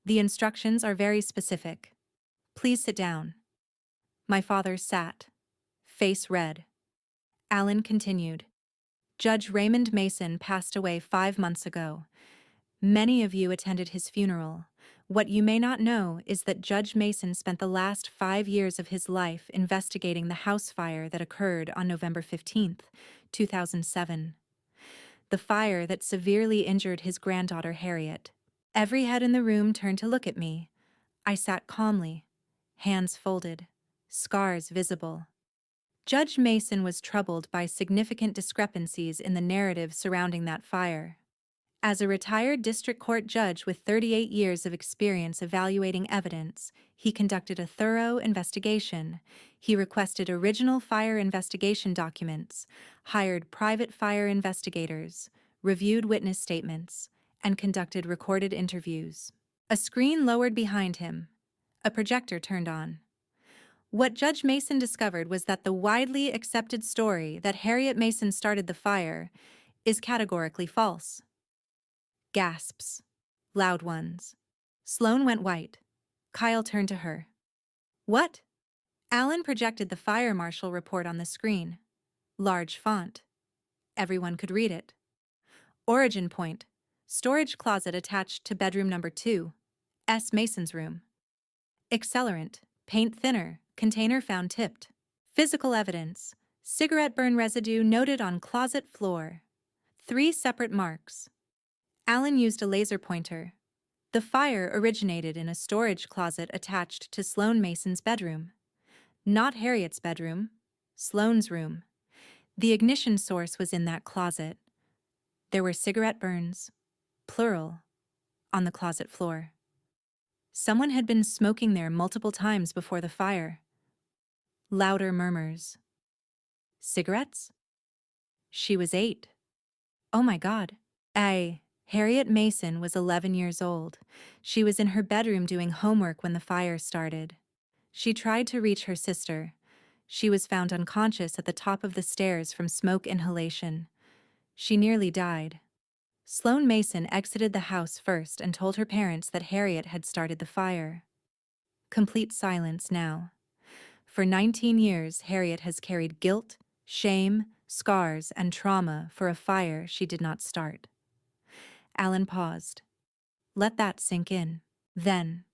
The instructions are very specific. Please sit down. My father sat, face red. Alan continued. Judge Raymond Mason passed away 5 months ago. Many of you attended his funeral. What you may not know is that Judge Mason spent the last 5 years of his life investigating the house fire that occurred on November 15th, 2007. The fire that severely injured his granddaughter Harriet. Every head in the room turned to look at me. I sat calmly, hands folded, scars visible. Judge Mason was troubled by significant discrepancies in the narrative surrounding that fire. As a retired district court judge with 38 years of experience evaluating evidence, he conducted a thorough investigation. He requested original fire investigation documents, hired private fire investigators, reviewed witness statements, and conducted recorded interviews. A screen lowered behind him. A projector turned on. What Judge Mason discovered was that the widely accepted story that Harriet Mason started the fire is categorically false. Gasps. Loud ones. Sloane went white. Kyle turned to her. What? Alan projected the fire marshal report on the screen. Large font. Everyone could read it. Origin point. Storage closet attached to bedroom number 2. S. Mason's room. Accelerant. Paint thinner. Container found tipped. Physical evidence. Cigarette burn residue noted on closet floor. 3 separate marks. Alan used a laser pointer. The fire originated in a storage closet attached to Sloane Mason's bedroom. Not Harriet's bedroom, Sloane's room. The ignition source was in that closet. There were cigarette burns, plural, on the closet floor. Someone had been smoking there multiple times before the fire. Louder murmurs. Cigarettes? She was 8. Oh my God. Harriet Mason was 11 years old. She was in her bedroom doing homework when the fire started. She tried to reach her sister. She was found unconscious at the top of the stairs from smoke inhalation. She nearly died. Sloane Mason exited the house first and told her parents that Harriet had started the fire. Complete silence now. For 19 years, Harriet has carried guilt, shame, scars, and trauma for a fire she did not start. Alan paused. Let that sink in. Then,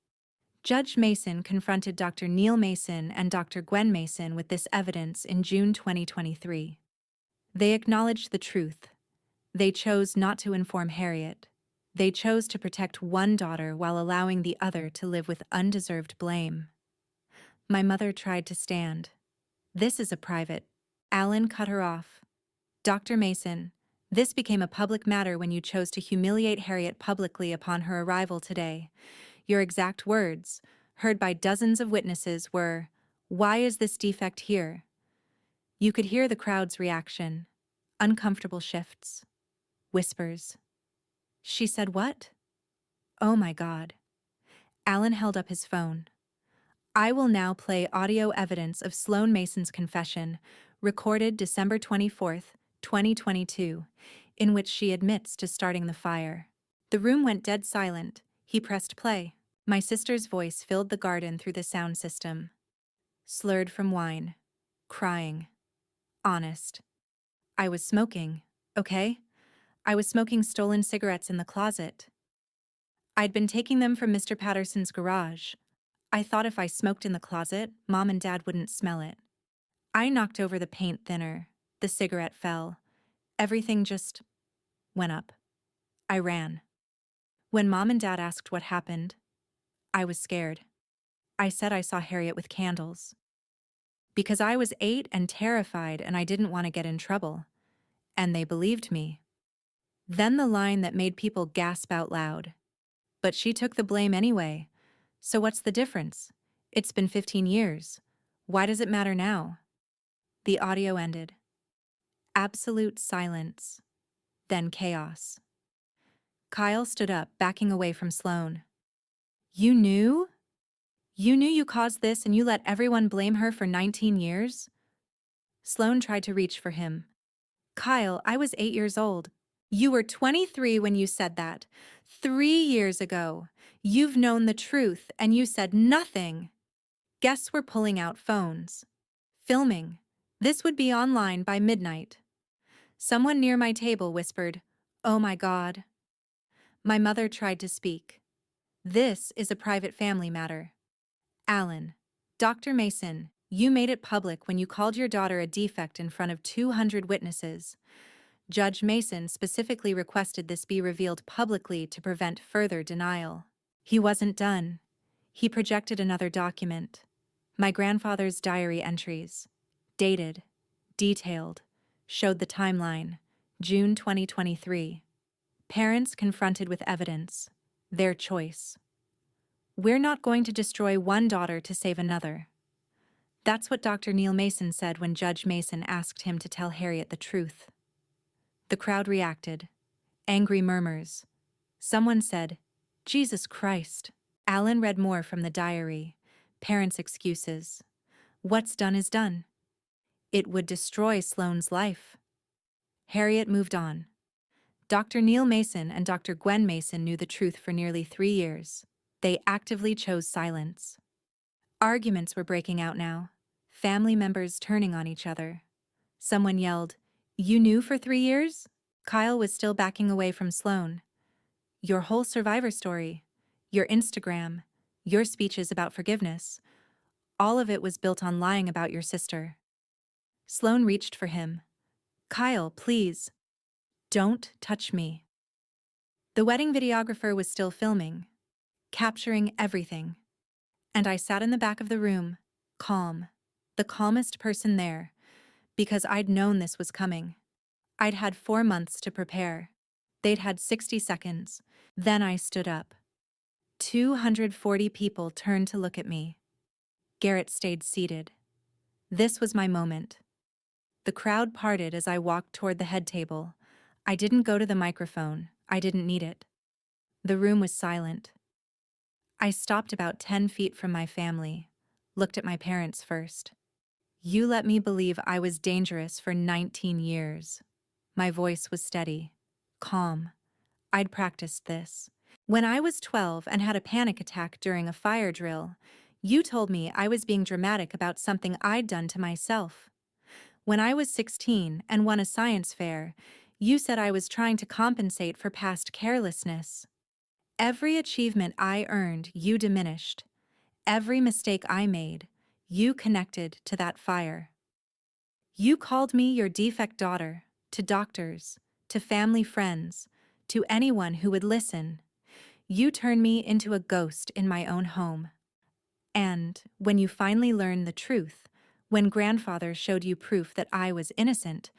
Judge Mason confronted Dr. Neil Mason and Dr. Gwen Mason with this evidence in June 2023. They acknowledged the truth. They chose not to inform Harriet. They chose to protect one daughter while allowing the other to live with undeserved blame. My mother tried to stand. This is a private. Alan cut her off. Dr. Mason, this became a public matter when you chose to humiliate Harriet publicly upon her arrival today. Your exact words, heard by dozens of witnesses, were, "Why is this defect here?" You could hear the crowd's reaction. Uncomfortable shifts. Whispers. She said what? Oh my God. Alan held up his phone. I will now play audio evidence of Sloane Mason's confession, recorded December 24th, 2022, in which she admits to starting the fire. The room went dead silent. He pressed play. My sister's voice filled the garden through the sound system. Slurred from wine. Crying. Honest. I was smoking, okay? I was smoking stolen cigarettes in the closet. I'd been taking them from Mr. Patterson's garage. I thought if I smoked in the closet, Mom and Dad wouldn't smell it. I knocked over the paint thinner. The cigarette fell. Everything just went up. I ran. When Mom and Dad asked what happened, I was scared. I said I saw Harriet with candles. Because I was 8 and terrified and I didn't want to get in trouble. And they believed me. Then the line that made people gasp out loud. But she took the blame anyway. So what's the difference? It's been 15 years. Why does it matter now? The audio ended. Absolute silence. Then chaos. Kyle stood up, backing away from Sloane. You knew? You knew you caused this and you let everyone blame her for 19 years? Sloane tried to reach for him. Kyle, I was 8 years old. You were 23 when you said that. 3 years ago. You've known the truth and you said nothing. Guests were pulling out phones. Filming. This would be online by midnight. Someone near my table whispered, "Oh my God." My mother tried to speak. This is a private family matter. Alan, Dr. Mason, you made it public when you called your daughter a defect in front of 200 witnesses. Judge Mason specifically requested this be revealed publicly to prevent further denial. He wasn't done. He projected another document. My grandfather's diary entries. Dated. Detailed. Showed the timeline. June 2023. Parents confronted with evidence. Their choice. We're not going to destroy one daughter to save another. That's what Dr. Neil Mason said when Judge Mason asked him to tell Harriet the truth. The crowd reacted. Angry murmurs. Someone said, "Jesus Christ." Alan read more from the diary. Parents' excuses. What's done is done. It would destroy Sloane's life. Harriet moved on. Dr. Neil Mason and Dr. Gwen Mason knew the truth for nearly 3 years. They actively chose silence. Arguments were breaking out now. Family members turning on each other. Someone yelled, "You knew for 3 years?" Kyle was still backing away from Sloane. Your whole survivor story, your Instagram, your speeches about forgiveness, all of it was built on lying about your sister. Sloan reached for him. Kyle, please. Don't touch me. The wedding videographer was still filming, capturing everything. And I sat in the back of the room, calm, the calmest person there, because I'd known this was coming. I'd had 4 months to prepare. They'd had 60 seconds. Then I stood up. 240 people turned to look at me. Garrett stayed seated. This was my moment. The crowd parted as I walked toward the head table. I didn't go to the microphone. I didn't need it. The room was silent. I stopped about 10 feet from my family, looked at my parents first. You let me believe I was dangerous for 19 years. My voice was steady, calm. I'd practiced this. When I was 12 and had a panic attack during a fire drill, you told me I was being dramatic about something I'd done to myself. When I was 16 and won a science fair, you said I was trying to compensate for past carelessness. Every achievement I earned, you diminished. Every mistake I made, you connected to that fire. You called me your defect daughter, to doctors, to family friends, to anyone who would listen. You turned me into a ghost in my own home. And when you finally learned the truth, when grandfather showed you proof that I was innocent,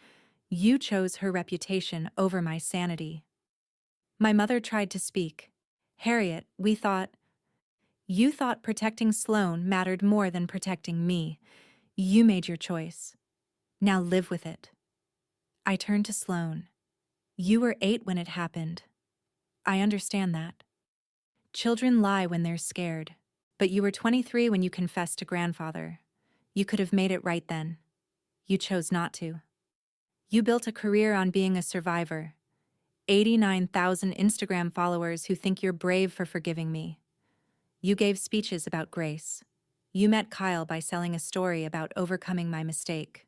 you chose her reputation over my sanity. My mother tried to speak. Harriet, you thought protecting Sloan mattered more than protecting me. You made your choice. Now live with it. I turned to Sloan. You were 8 when it happened. I understand that. Children lie when they're scared. But you were 23 when you confessed to grandfather. You could have made it right then. You chose not to. You built a career on being a survivor. 89,000 Instagram followers who think you're brave for forgiving me. You gave speeches about grace. You met Kyle by selling a story about overcoming my mistake.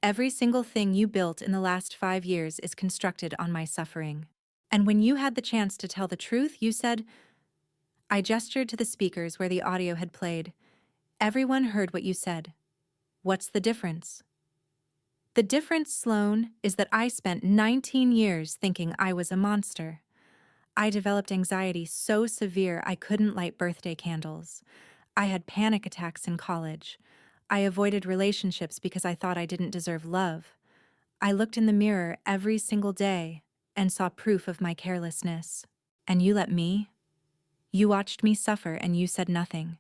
Every single thing you built in the last 5 years is constructed on my suffering. And when you had the chance to tell the truth, you said, I gestured to the speakers where the audio had played. Everyone heard what you said. What's the difference? The difference, Sloan, is that I spent 19 years thinking I was a monster. I developed anxiety so severe I couldn't light birthday candles. I had panic attacks in college. I avoided relationships because I thought I didn't deserve love. I looked in the mirror every single day and saw proof of my carelessness. And you let me? You watched me suffer and you said nothing.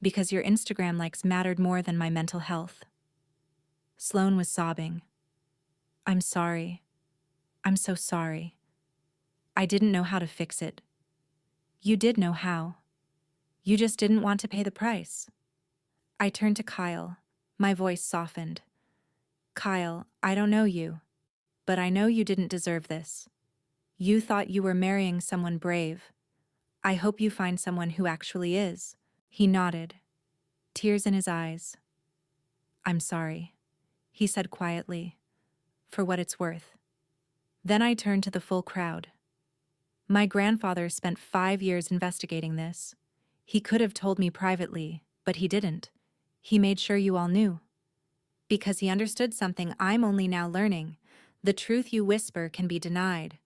Because your Instagram likes mattered more than my mental health. Sloan was sobbing. I'm sorry. I'm so sorry. I didn't know how to fix it. You did know how. You just didn't want to pay the price. I turned to Kyle. My voice softened. Kyle, I don't know you, but I know you didn't deserve this. You thought you were marrying someone brave. I hope you find someone who actually is. He nodded, tears in his eyes. I'm sorry, he said quietly, for what it's worth. Then I turned to the full crowd. My grandfather spent 5 years investigating this. He could have told me privately, but he didn't. He made sure you all knew. Because he understood something I'm only now learning. The truth you whisper can be denied.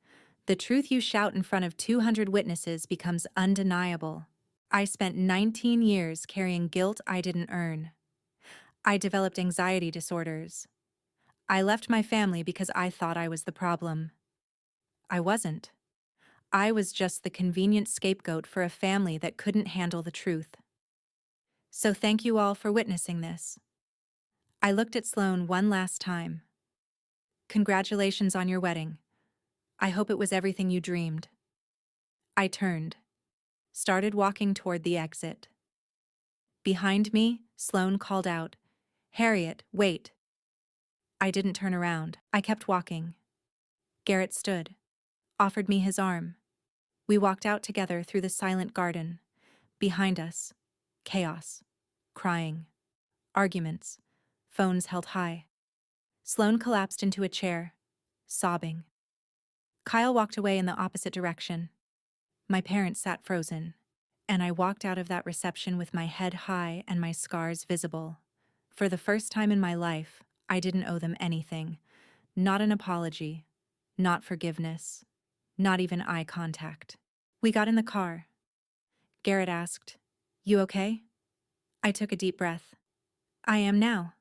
The truth you shout in front of 200 witnesses becomes undeniable. I spent 19 years carrying guilt I didn't earn. I developed anxiety disorders. I left my family because I thought I was the problem. I wasn't. I was just the convenient scapegoat for a family that couldn't handle the truth. So thank you all for witnessing this. I looked at Sloan one last time. Congratulations on your wedding. I hope it was everything you dreamed. I turned, started walking toward the exit. Behind me, Sloan called out, Harriet, wait. I didn't turn around. I kept walking. Garrett stood, offered me his arm. We walked out together through the silent garden. Behind us, chaos, crying, arguments, phones held high. Sloan collapsed into a chair, sobbing. Kyle walked away in the opposite direction. My parents sat frozen, and I walked out of that reception with my head high and my scars visible. For the first time in my life, I didn't owe them anything. Not an apology, not forgiveness, not even eye contact. We got in the car. Garrett asked, "You okay?" I took a deep breath. "I am now."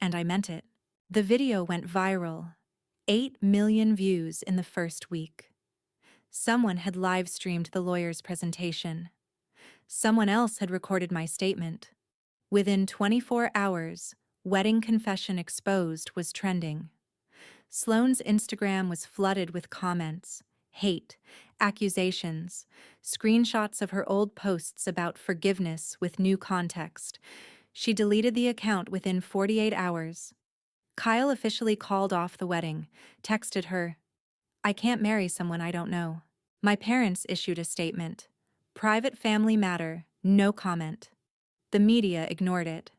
And I meant it. The video went viral. 8 million views in the first week. Someone had live-streamed the lawyer's presentation. Someone else had recorded my statement. Within 24 hours, "Wedding Confession Exposed" was trending. Sloane's Instagram was flooded with comments, hate, accusations, screenshots of her old posts about forgiveness with new context. She deleted the account within 48 hours. Kyle officially called off the wedding, texted her, "I can't marry someone I don't know." My parents issued a statement. "Private family matter, no comment." The media ignored it.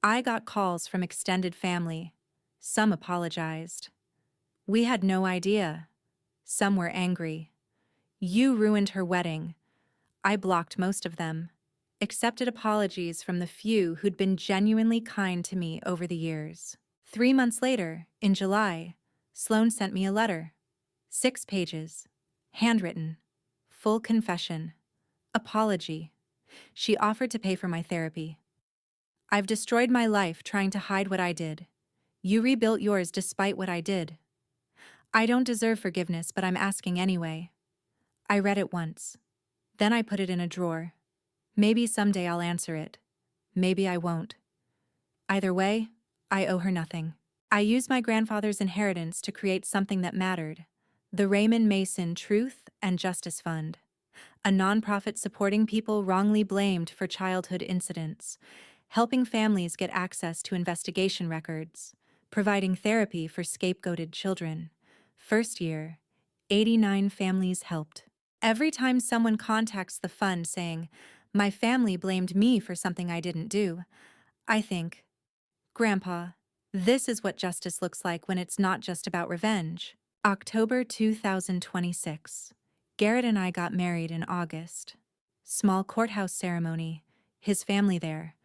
I got calls from extended family. Some apologized. "We had no idea." Some were angry. "You ruined her wedding." I blocked most of them. Accepted apologies from the few who'd been genuinely kind to me over the years. 3 months later, in July, Sloane sent me a letter. 6 pages. Handwritten. Full confession. Apology. She offered to pay for my therapy. "I've destroyed my life trying to hide what I did. You rebuilt yours despite what I did. I don't deserve forgiveness, but I'm asking anyway." I read it once. Then I put it in a drawer. Maybe someday I'll answer it. Maybe I won't. Either way, I owe her nothing. I used my grandfather's inheritance to create something that mattered. The Raymond Mason Truth and Justice Fund, a nonprofit supporting people wrongly blamed for childhood incidents, helping families get access to investigation records, providing therapy for scapegoated children. First year, 89 families helped. Every time someone contacts the fund saying, "My family blamed me for something I didn't do," I think, "Grandpa, this is what justice looks like when it's not just about revenge." October 2026. Garrett and I got married in August. Small courthouse ceremony, his family there,